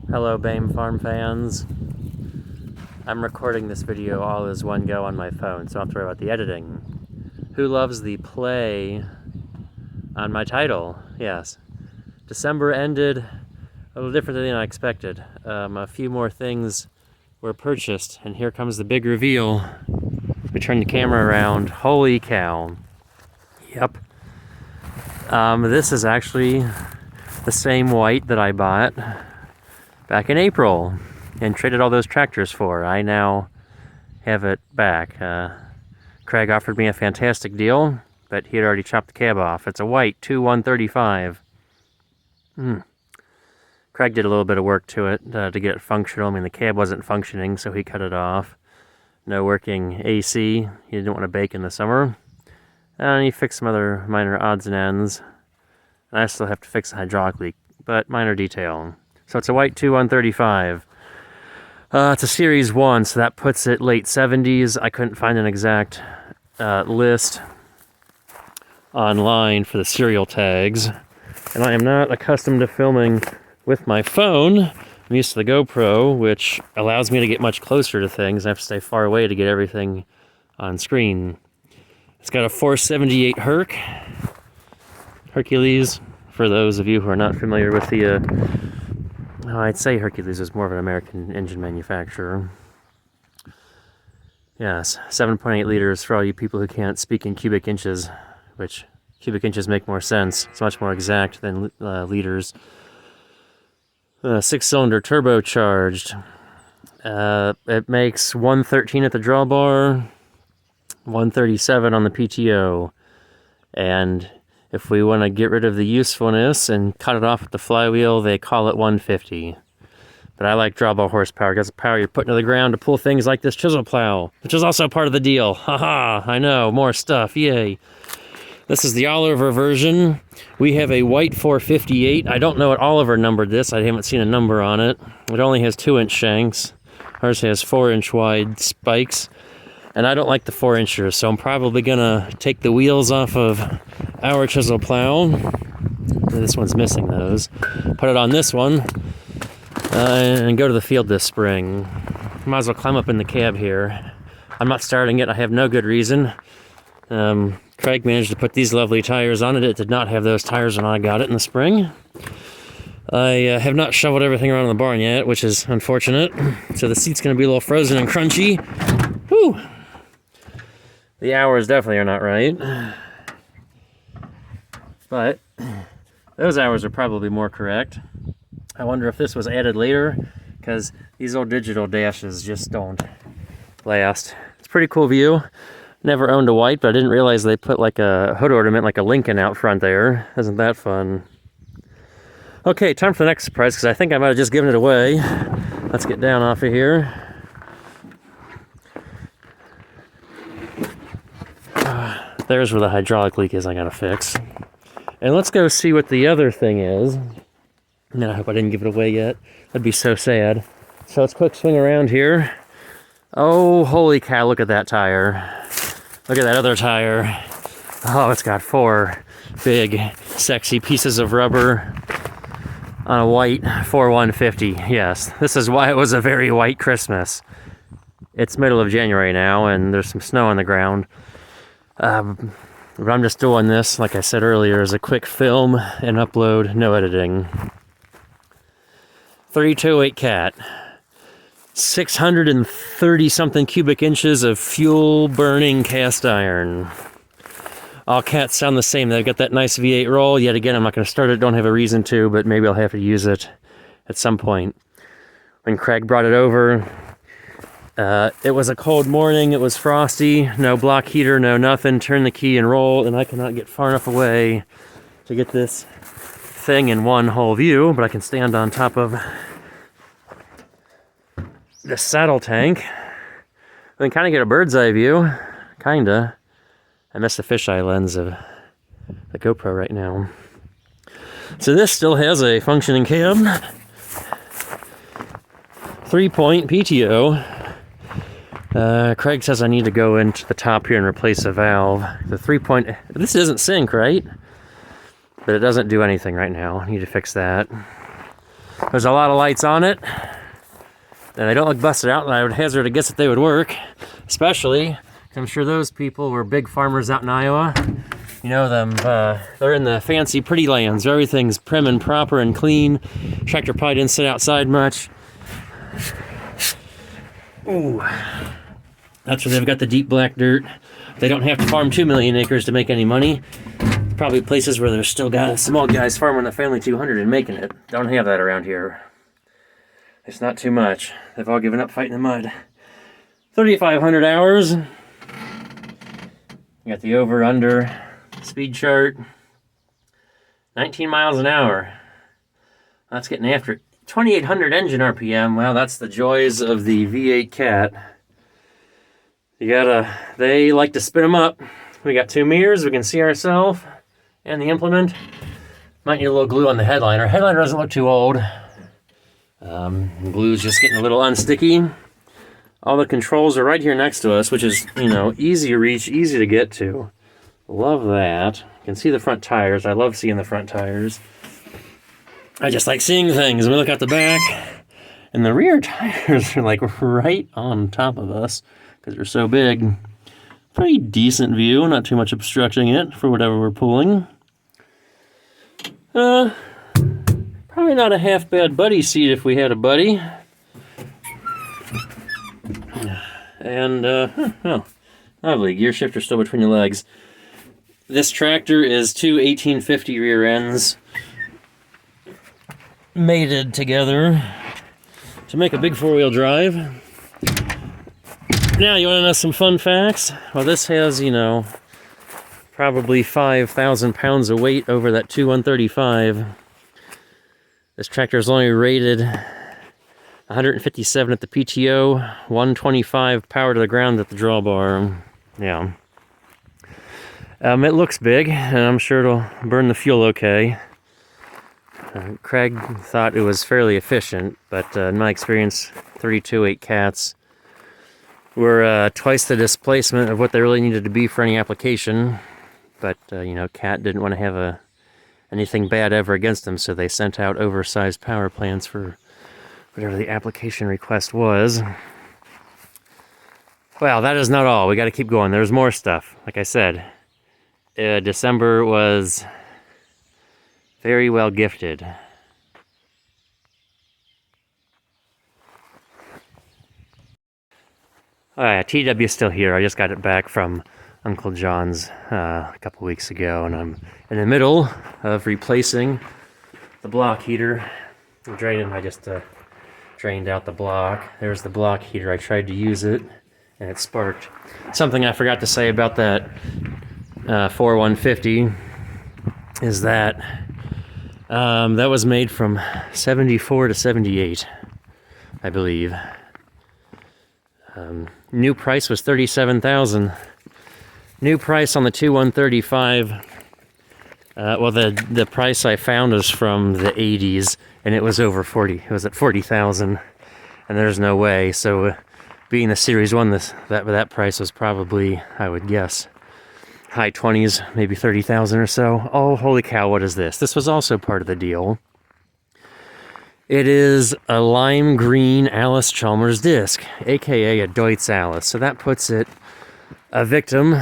Hello BAME Farm fans. I'm recording this video all as one go on my phone, so I don't have to worry about the editing. Who loves the play on my title? Yes. December ended a little different than I expected. A few more things were purchased, and here comes the big reveal. We turn the camera around. Holy cow. Yep. This is actually the same white that I bought back in April and traded all those tractors for. I now have it back. Craig offered me a fantastic deal, but he had already chopped the cab off. It's a white 2135. Craig did a little bit of work to it to get it functional. I mean, the cab wasn't functioning, so he cut it off. No working AC. He didn't want to bake in the summer. And he fixed some other minor odds and ends. And I still have to fix the hydraulic leak, but minor detail. So it's a white 2135. It's a Series 1, so that puts it late 70s. I couldn't find an exact list online for the serial tags. And I am not accustomed to filming with my phone. I'm used to the GoPro, which allows me to get much closer to things. I have to stay far away to get everything on screen. It's got a 478 Hercules. For those of you who are not familiar with the I'd say Hercules is more of an American engine manufacturer. Yes, 7.8 liters for all you people who can't speak in cubic inches, which cubic inches make more sense. It's much more exact than liters. 6-cylinder turbocharged. It makes 113 at the drawbar, 137 on the PTO. And if we want to get rid of the usefulness and cut it off with the flywheel, they call it 150. But I like drawbar horsepower because the power you're putting to the ground to pull things like this chisel plow, which is also part of the deal. Haha, I know, more stuff, yay. This is the Oliver version. We have a white 458. I don't know what Oliver numbered this. I haven't seen a number on it. It only has 2-inch shanks. Ours has 4-inch wide spikes. And I don't like the 4-inchers, so I'm probably gonna take the wheels off of our chisel plow. This one's missing those. Put it on this one, and go to the field this spring. Might as well climb up in the cab here. I'm not starting it, I have no good reason. Craig managed to put these lovely tires on it. It did not have those tires when I got it in the spring. I have not shoveled everything around in the barn yet, which is unfortunate. So the seat's gonna be a little frozen and crunchy. Whew! The hours definitely are not right. But those hours are probably more correct. I wonder if this was added later, because these old digital dashes just don't last. It's a pretty cool view. Never owned a white, but I didn't realize they put like a hood ornament like a Lincoln out front there. Isn't that fun? Okay, time for the next surprise, because I think I might have just given it away. Let's get down off of here. There's where the hydraulic leak is I gotta fix. And let's go see what the other thing is. And I hope I didn't give it away yet. That'd be so sad. So let's quick swing around here. Oh, holy cow, look at that tire. Look at that other tire. Oh, it's got 4 big, sexy pieces of rubber on a white 4150. Yes, this is why it was a very white Christmas. It's middle of January now, and there's some snow on the ground. But I'm just doing this, like I said earlier, as a quick film and upload, no editing. 3208 Cat. 630 something cubic inches of fuel burning cast iron. All cats sound the same. They've got that nice V8 roll. Yet again, I'm not going to start it, don't have a reason to, but maybe I'll have to use it at some point. When Craig brought it over, it was a cold morning, it was frosty, no block heater, no nothing, turn the key and roll, and I cannot get far enough away to get this thing in one whole view, but I can stand on top of the saddle tank. I can kind of get a bird's eye view, kinda. I miss the fisheye lens of the GoPro right now. So this still has a functioning cab. 3-point PTO. Craig says I need to go into the top here and replace a valve. The 3-point, this doesn't sync, right? But it doesn't do anything right now. I need to fix that. There's a lot of lights on it, and they don't look busted out, and I would hazard to guess that they would work, especially 'cause I'm sure those people were big farmers out in Iowa. You know them, they're in the fancy pretty lands where everything's prim and proper and clean. Tractor probably didn't sit outside much. Ooh, that's where they've got the deep black dirt. They don't have to farm 2 million acres to make any money. Probably places where there's still small guys farming the family 200 and making it. Don't have that around here. It's not too much. They've all given up fighting the mud. 3,500 hours. You got the over-under speed chart. 19 miles an hour. That's getting after it. 2,800 engine RPM. Well, that's the joys of the V8 Cat. They like to spin them up. We got 2 mirrors. We can see ourselves and the implement. Might need a little glue on the headliner. Headliner doesn't look too old. Glue's just getting a little unsticky. All the controls are right here next to us, which is, easy to reach, easy to get to. Love that. You can see the front tires. I love seeing the front tires. I just like seeing things. We look out the back, and the rear tires are like right on top of us because they're so big. Pretty decent view, not too much obstructing it for whatever we're pulling. Probably not a half bad buddy seat if we had a buddy. And, lovely. Gear shifter still between your legs. This tractor is 2 1850 rear ends mated together to make a big 4-wheel drive. Now, you want to know some fun facts? Well, this has, probably 5,000 pounds of weight over that 135. This tractor is only rated 157 at the PTO, 125 power to the ground at the drawbar. Yeah. It looks big, and I'm sure it'll burn the fuel okay. Craig thought it was fairly efficient, but in my experience, 32.8 Cats were twice the displacement of what they really needed to be for any application. But, Cat didn't want to have anything bad ever against them, so they sent out oversized power plants for whatever the application request was. Well, that is not all. We got to keep going. There's more stuff. Like I said, December was very well gifted. Oh yeah, TW is still here. I just got it back from Uncle John's a couple weeks ago, and I'm in the middle of replacing the block heater. I just drained out the block. There's the block heater. I tried to use it, and it sparked. Something I forgot to say about that 4150 is that that was made from 74 to 78, I believe. New price was $37,000. New price on the 135. Well, the price I found was from the 80s, and it was over 40. It was at 40,000, and there's no way. So, being the Series 1, that price was probably, I would guess, high 20s, maybe 30,000 or so. Oh, holy cow! What is this? This was also part of the deal. It is a lime green Allis Chalmers disc, aka a Deutz Allis. So that puts it a victim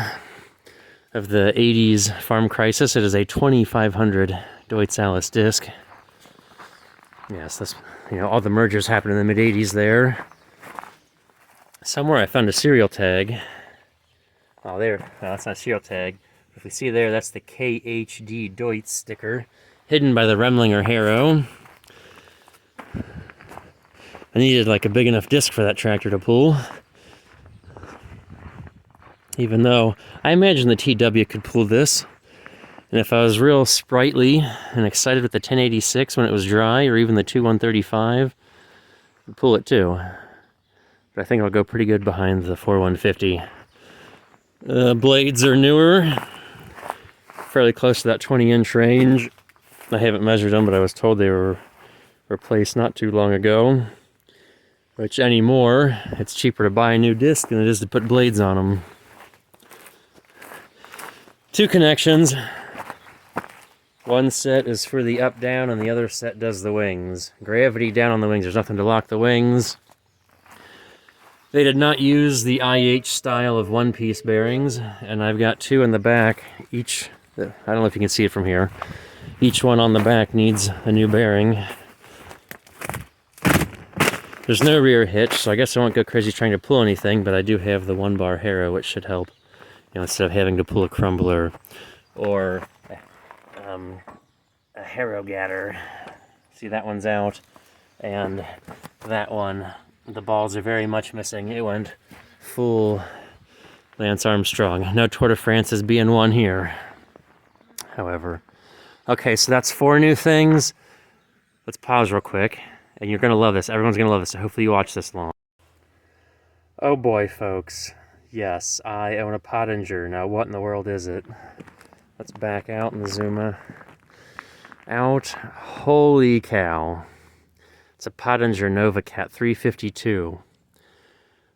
of the 80s farm crisis. It is a 2500 Deutz Allis disc. Yes, that's, all the mergers happened in the mid 80s there. Somewhere I found a serial tag. Oh, there. No, that's not a serial tag. If we see there, that's the KHD Deutz sticker, hidden by the Remlinger Harrow. I needed like a big enough disc for that tractor to pull. Even though I imagine the TW could pull this. And if I was real sprightly and excited with the 1086 when it was dry, or even the 135, I'd pull it too. But I think I'll go pretty good behind the 4150. Blades are newer, fairly close to that 20-inch range. I haven't measured them, but I was told they were replaced not too long ago. Which anymore, it's cheaper to buy a new disc than it is to put blades on them. 2 connections. One set is for the up-down, and the other set does the wings. Gravity down on the wings. There's nothing to lock the wings. They did not use the IH style of one-piece bearings, and I've got two in the back. Each, I don't know if you can see it from here, each one on the back needs a new bearing. There's no rear hitch, so I guess I won't go crazy trying to pull anything, but I do have the one-bar harrow, which should help, instead of having to pull a crumbler or a harrow gatter. See, that one's out, and that one, the balls are very much missing. It went full Lance Armstrong. No Tour de France is being won here, however. Okay, so that's 4 new things. Let's pause real quick, and you're gonna love this. Everyone's gonna love this, so hopefully you watch this long. Oh boy, folks. Yes, I own a Pottinger. Now, what in the world is it? Let's back out and zoom out. Holy cow. It's a Pottinger NovaCat 352.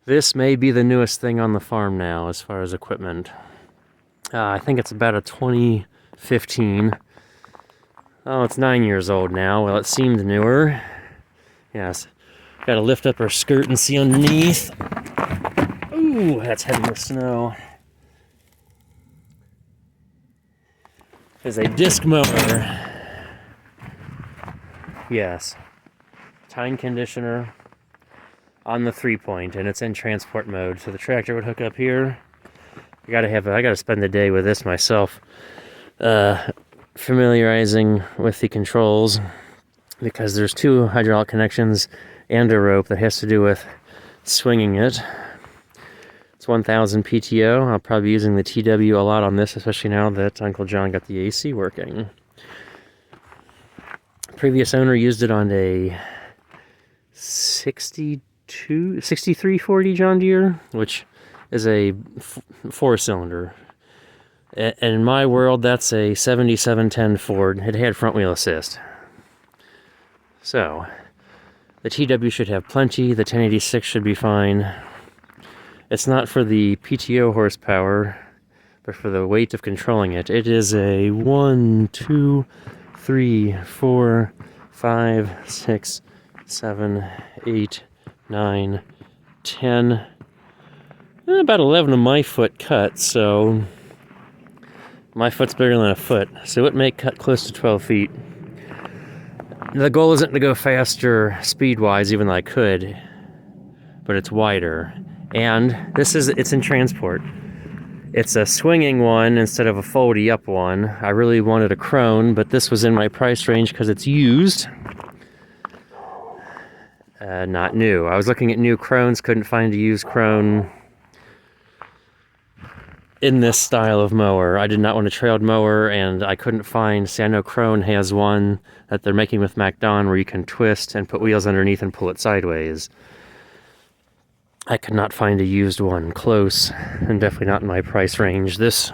This may be the newest thing on the farm now as far as equipment. I think it's about a 2015. Oh, it's 9 years old now. Well, it seemed newer. Yes. Gotta lift up our skirt and see underneath. Ooh, that's heavy with snow. Is a disc mower. Yes. Tine conditioner on the 3-point, and it's in transport mode. So the tractor would hook up here. I gotta spend the day with this myself, familiarizing with the controls, because there's 2 hydraulic connections and a rope that has to do with swinging it. It's 1000 PTO. I'll probably be using the TW a lot on this, especially now that Uncle John got the AC working. Previous owner used it on a 6340 John Deere, which is a 4-cylinder. In my world, that's a 7710 Ford. It had front wheel assist. So, the TW should have plenty. The 1086 should be fine. It's not for the PTO horsepower, but for the weight of controlling it. It is a 1, 2, 3, 4, 5, 6, 7, 8, 9, 10. About 11 of my foot cut, so my foot's bigger than a foot, so it may cut close to 12 feet. The goal isn't to go faster speed-wise, even though I could, but it's wider. And it's in transport. It's a swinging one instead of a foldy up one. I really wanted a Krone, but this was in my price range because it's used. Not new. I was looking at new Krones, couldn't find a used Krone in this style of mower. I did not want a trailed mower, and I couldn't find. See, I know Krone has one that they're making with MacDon where you can twist and put wheels underneath and pull it sideways. I could not find a used one close, and definitely not in my price range. This